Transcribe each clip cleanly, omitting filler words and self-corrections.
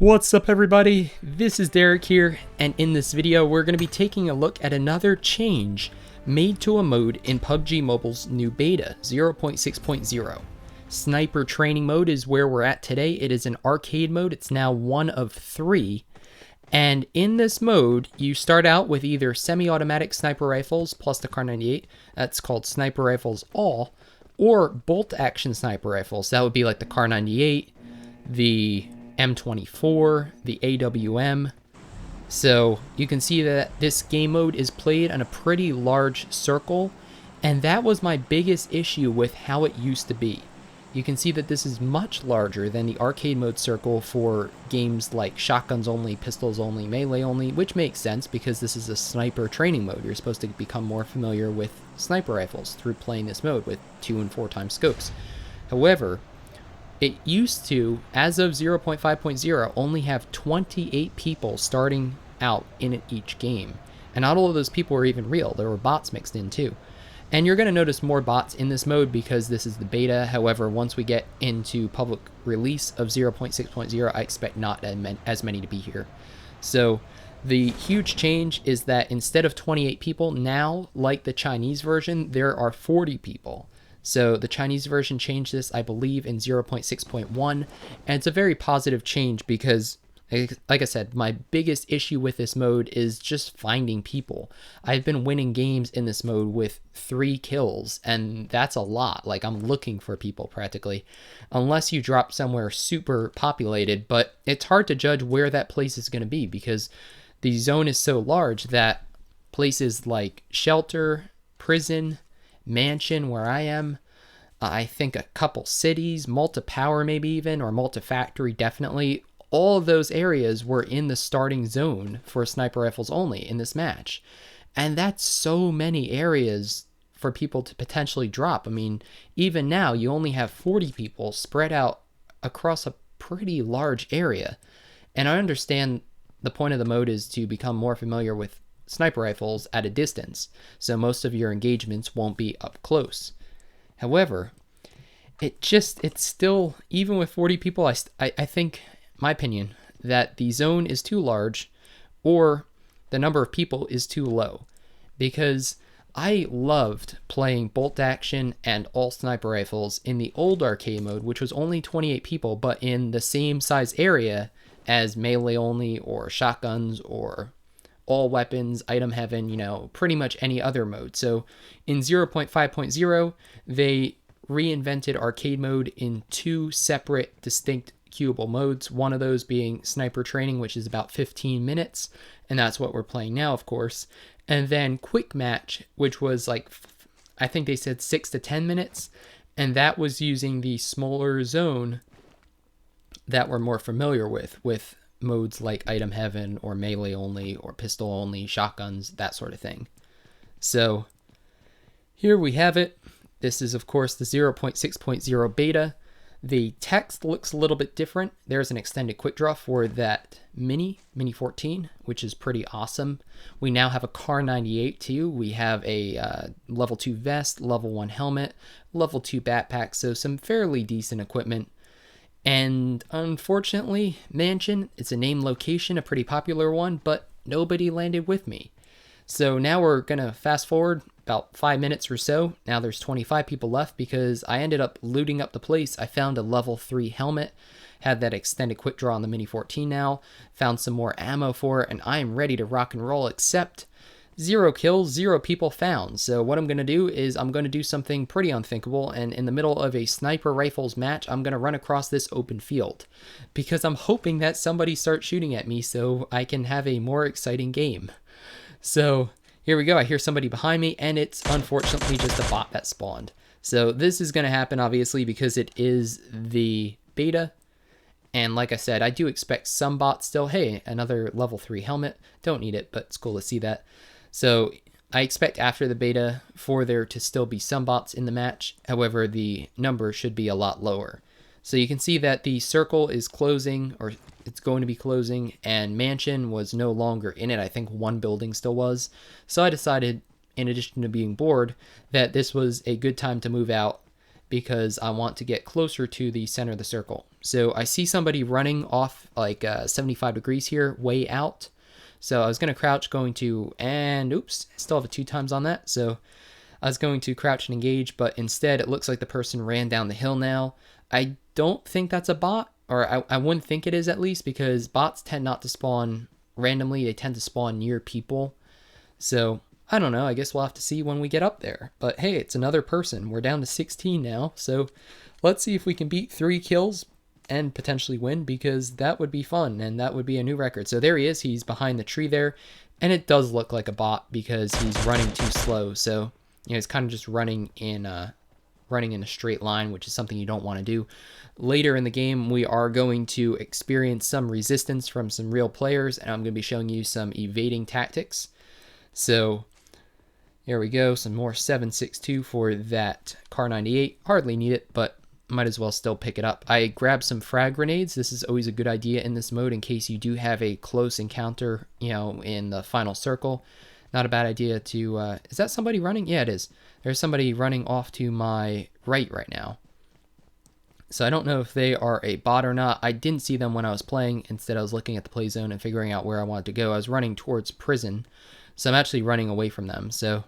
What's up everybody, this is Derek here, and in this video we're going to be taking a look at another change made to a mode in PUBG Mobile's new beta, 0.6.0. Sniper Training Mode is where we're at today. It is an arcade mode, it's now one of 3, and in this mode you start out with either semi-automatic sniper rifles plus the Kar98, that's called Sniper Rifles All, or bolt-action sniper rifles, that would be like the Kar98, the M24, the AWM. So you can see that this game mode is played on a pretty large circle, and that was my biggest issue with how it used to be. You can see that this is much larger than the arcade mode circle for games like shotguns only, pistols only, melee only, which makes sense because this is a sniper training mode. You're supposed to become more familiar with sniper rifles through playing this mode with 2 and 4 times scopes. However, it used to, as of 0.5.0, only have 28 people starting out in each game. And not all of those people were even real. There were bots mixed in too. And you're going to notice more bots in this mode because this is the beta. However, once we get into public release of 0.6.0, I expect not as many to be here. So the huge change is that instead of 28 people, now, like the Chinese version, there are 40 people. So the Chinese version changed this, I believe, in 0.6.1, and it's a very positive change because, like I said, my biggest issue with this mode is just finding people. I've been winning games in this mode with 3 kills, and that's a lot. Like, I'm looking for people practically, unless you drop somewhere super populated, but it's hard to judge where that place is going to be because the zone is so large that places like shelter, prison, mansion where I am, I think a couple cities, multi-power maybe even, or multi-factory definitely, all of those areas were in the starting zone for sniper rifles only in this match. And that's so many areas for people to potentially drop. I mean, even now you only have 40 people spread out across a pretty large area. And I understand the point of the mode is to become more familiar with sniper rifles at a distance, so most of your engagements won't be up close. However, it's still, even with 40 people, I think, my opinion, that the zone is too large or the number of people is too low, because I loved playing bolt action and all sniper rifles in the old arcade mode, which was only 28 people, but in the same size area as melee only or shotguns or all weapons, item heaven, you know, pretty much any other mode. So in 0.5.0, they reinvented arcade mode in 2 separate distinct queuable modes. One of those being sniper training, which is about 15 minutes. And that's what we're playing now, of course. And then quick match, which was like, I think they said 6 to 10 minutes. And that was using the smaller zone that we're more familiar with modes like item heaven or melee only or pistol only, shotguns, that sort of thing. So here we have it. This is of course the 0.6.0 beta. The text looks a little bit different. There's an extended quick draw for that Mini 14, which is pretty awesome. We now have a Kar98 too. We have a level 2 vest, level 1 helmet, level 2 backpack, so some fairly decent equipment. And unfortunately, Mansion, it's a name location, a pretty popular one, but nobody landed with me. So now we're going to fast forward about 5 minutes or so. Now there's 25 people left because I ended up looting up the place. I found a level 3 helmet, had that extended quick draw on the Mini 14 now, found some more ammo for it, and I am ready to rock and roll, except 0 kills, 0 people found. So what I'm going to do is I'm going to do something pretty unthinkable, and in the middle of a sniper rifles match, I'm going to run across this open field because I'm hoping that somebody starts shooting at me so I can have a more exciting game. So here we go. I hear somebody behind me, and it's unfortunately just a bot that spawned. So this is going to happen obviously because it is the beta. And like I said, I do expect some bots still. Hey, another level 3 helmet. Don't need it, but it's cool to see that. So I expect after the beta for there to still be some bots in the match. However, the number should be a lot lower. So you can see that the circle is closing, or it's going to be closing, and Mansion was no longer in it. I think one building still was. So I decided, in addition to being bored, that this was a good time to move out because I want to get closer to the center of the circle. So I see somebody running off like 75 degrees here, way out. So I was going to crouch, and oops, still have a 2 times on that. So I was going to crouch and engage, but instead it looks like the person ran down the hill now. I don't think that's a bot, or I wouldn't think it is, at least, because bots tend not to spawn randomly. They tend to spawn near people. So I don't know. I guess we'll have to see when we get up there. But hey, it's another person. We're down to 16 now. So let's see if we can beat 3 kills and potentially win, because that would be fun and that would be a new record. So there he is. He's behind the tree there. And it does look like a bot because he's running too slow. So, you know, he's kind of just running in a straight line, which is something you don't want to do. Later in the game, we are going to experience some resistance from some real players, and I'm going to be showing you some evading tactics. So here we go, some more 7.62 for that Car 98. Hardly need it, but might as well still pick it up. I grabbed some frag grenades. This is always a good idea in this mode in case you do have a close encounter, you know, in the final circle. Not a bad idea to, is that somebody running? Yeah, it is. There's somebody running off to my right now. So I don't know if they are a bot or not. I didn't see them when I was playing. Instead, I was looking at the play zone and figuring out where I wanted to go. I was running towards prison, so I'm actually running away from them. So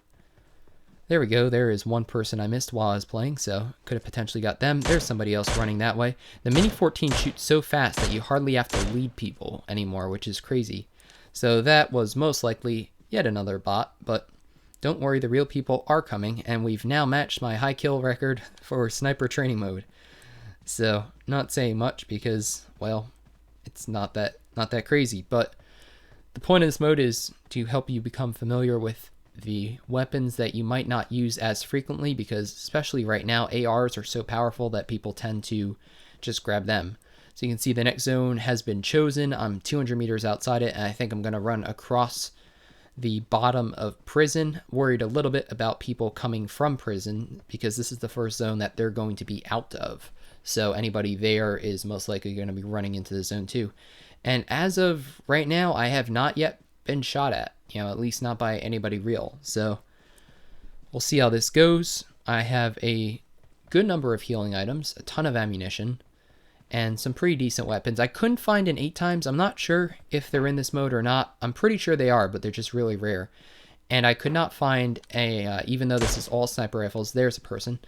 there we go. There is one person I missed while I was playing, so could have potentially got them. There's somebody else running that way. The Mini 14 shoots so fast that you hardly have to lead people anymore, which is crazy. So that was most likely yet another bot, but don't worry, the real people are coming, and we've now matched my high kill record for sniper training mode. So not saying much because, well, it's not that crazy, but the point of this mode is to help you become familiar with the weapons that you might not use as frequently, because especially right now, ARs are so powerful that people tend to just grab them. So you can see the next zone has been chosen. I'm 200 meters outside it, and I think I'm going to run across the bottom of prison. Worried a little bit about people coming from prison because this is the first zone that they're going to be out of. So anybody there is most likely going to be running into the zone too. And as of right now, I have not yet been shot at, you know, at least not by anybody real. So we'll see how this goes. I have a good number of healing items, a ton of ammunition, and some pretty decent weapons. I couldn't find an 8 times. I'm not sure if they're in this mode or not. I'm pretty sure they are, but they're just really rare. And I could not find a, even though this is all sniper rifles, there's a person.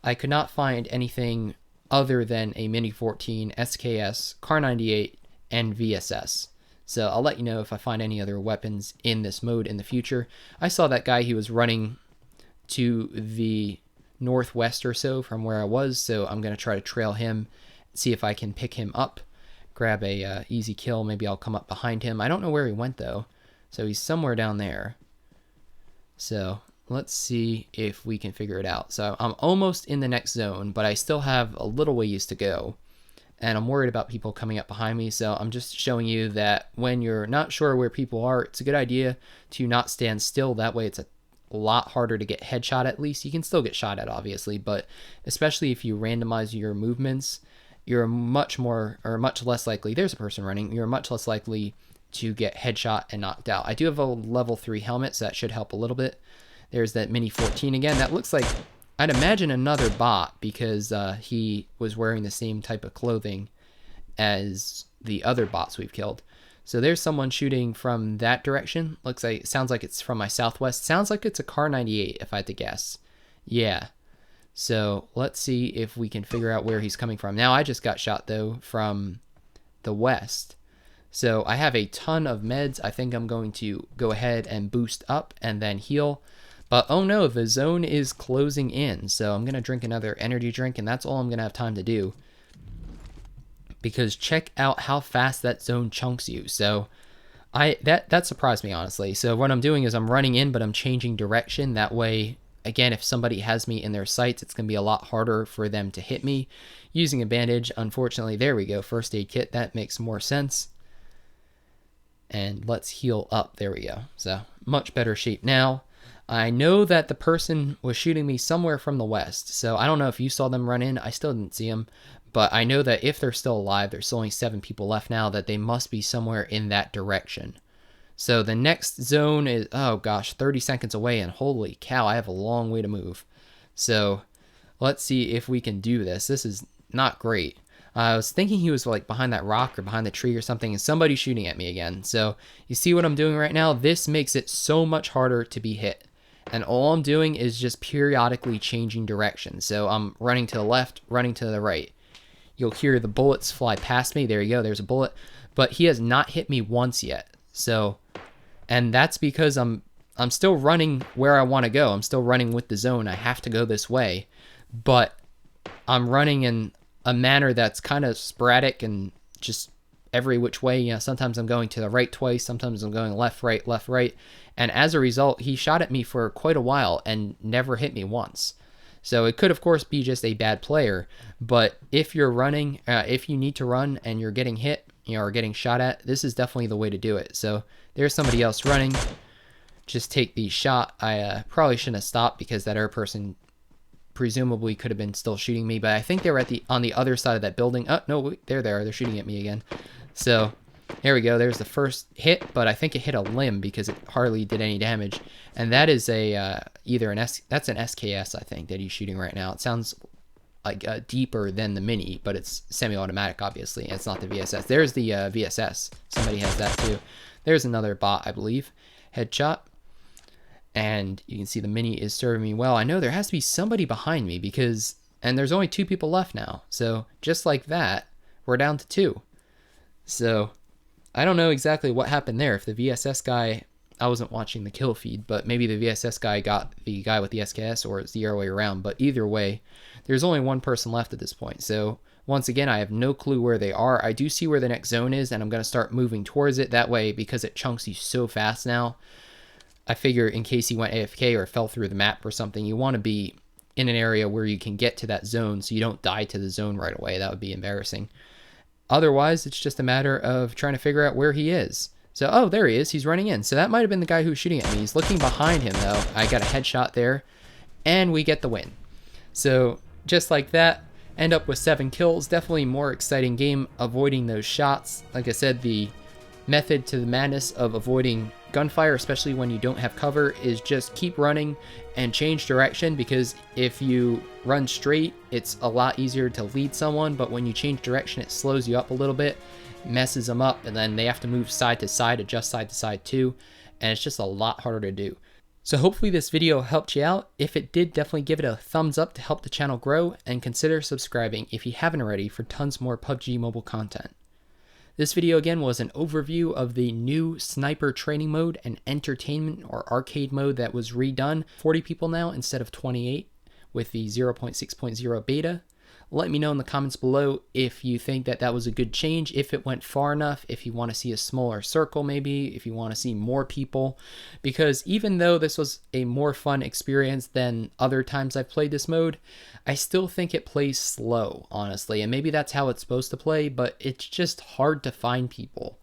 I could not find anything other than a Mini 14, SKS, Car 98, and VSS. So I'll let you know if I find any other weapons in this mode in the future. I saw that guy, he was running to the northwest or so from where I was, so I'm going to try to trail him, see if I can pick him up, grab a easy kill. Maybe I'll come up behind him. I don't know where he went though, so he's somewhere down there. So let's see if we can figure it out. So I'm almost in the next zone, but I still have a little ways to go, and I'm worried about people coming up behind me. So I'm just showing you that when you're not sure where people are, it's a good idea to not stand still. That way it's a lot harder to get headshot. At least you can still get shot at, obviously, but especially if you randomize your movements, you're much less likely, there's a person running, you're much less likely to get headshot and knocked out. I do have a level 3 helmet, so that should help a little bit. There's that Mini 14 again. That looks like, I'd imagine, another bot, because he was wearing the same type of clothing as the other bots we've killed. So there's someone shooting from that direction. Looks like, sounds like it's from my southwest. Sounds like it's a Car 98 if I had to guess. Yeah. So let's see if we can figure out where he's coming from. Now I just got shot though from the west. So I have a ton of meds. I think I'm going to go ahead and boost up and then heal. But oh no, the zone is closing in. So I'm going to drink another energy drink, and that's all I'm going to have time to do. Because check out how fast that zone chunks you. So that surprised me, honestly. So what I'm doing is I'm running in, but I'm changing direction. That way, again, if somebody has me in their sights, it's going to be a lot harder for them to hit me. Using a bandage, unfortunately, there we go, first aid kit, that makes more sense. And let's heal up, there we go. So, much better shape now. I know that the person was shooting me somewhere from the west, so I don't know if you saw them run in. I still didn't see them, but I know that if they're still alive, there's only 7 people left now, that they must be somewhere in that direction. So the next zone is, oh gosh, 30 seconds away, and holy cow, I have a long way to move. So Let's see if we can do this. This is not great. I was thinking he was like behind that rock or behind the tree or something, and somebody's shooting at me again. So you see what I'm doing right now? This makes it so much harder to be hit. And all I'm doing is just periodically changing direction. So I'm running to the left, running to the right. You'll hear the bullets fly past me. There you go. There's a bullet. But he has not hit me once yet. So, and that's because I'm still running where I want to go. I'm still running with the zone. I have to go this way. But I'm running in a manner that's kind of sporadic and just every which way. You know, sometimes I'm going to the right twice, sometimes I'm going left, right. And as a result, he shot at me for quite a while and never hit me once. So it could, of course, be just a bad player. But if you're running, if you need to run and you're getting hit, you know, or getting shot at, this is definitely the way to do it. So there's somebody else running. Just take the shot. I probably shouldn't have stopped because that other person presumably could have been still shooting me, but I think they were on the other side of that building. Oh no, they're shooting at me again. So there we go. There's the first hit, but I think it hit a limb because it hardly did any damage. And that is that's an SKS, I think, that he's shooting right now. It sounds like deeper than the Mini, but it's semi-automatic, obviously. And it's not the VSS. There's the VSS. Somebody has that too. There's another bot, I believe. Headshot. And you can see the Mini is serving me well. I know there has to be somebody behind me and there's only 2 people left now. So just like that, we're down to 2. So I don't know exactly what happened there. If the VSS guy, I wasn't watching the kill feed, but maybe the VSS guy got the guy with the SKS, or it's the other way around. But either way, there's only 1 person left at this point. So once again, I have no clue where they are. I do see where the next zone is, and I'm going to start moving towards it. That way, because it chunks you so fast now, I figure in case he went AFK or fell through the map or something, you want to be in an area where you can get to that zone so you don't die to the zone right away. That would be embarrassing. Otherwise, it's just a matter of trying to figure out where he is. So, oh, there he is. He's running in. So that might have been the guy who was shooting at me. He's looking behind him, though. I got a headshot there, and we get the win. So just like that, end up with 7 kills. Definitely more exciting game, avoiding those shots. Like I said, the method to the madness of avoiding gunfire, especially when you don't have cover, is just keep running and change direction, because if you run straight, it's a lot easier to lead someone, but when you change direction, it slows you up a little bit, messes them up, and then they have to move side to side, adjust side to side too, and it's just a lot harder to do. So hopefully this video helped you out. If it did, definitely give it a thumbs up to help the channel grow, and consider subscribing if you haven't already for tons more PUBG Mobile content. This video again was an overview of the new sniper training mode and entertainment or arcade mode that was redone. 40 people now instead of 28 with the 0.6.0 beta. Let me know in the comments below if you think that that was a good change, if it went far enough, if you want to see a smaller circle maybe, if you want to see more people. Because even though this was a more fun experience than other times I've played this mode, I still think it plays slow, honestly. And maybe that's how it's supposed to play, but it's just hard to find people.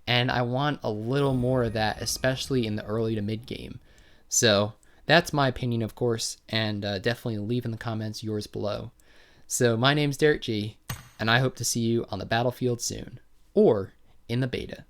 And I want a little more of that, especially in the early to mid game. So that's my opinion, of course, and definitely leave in the comments yours below. So my name's Derek G, and I hope to see you on the battlefield soon, or in the beta.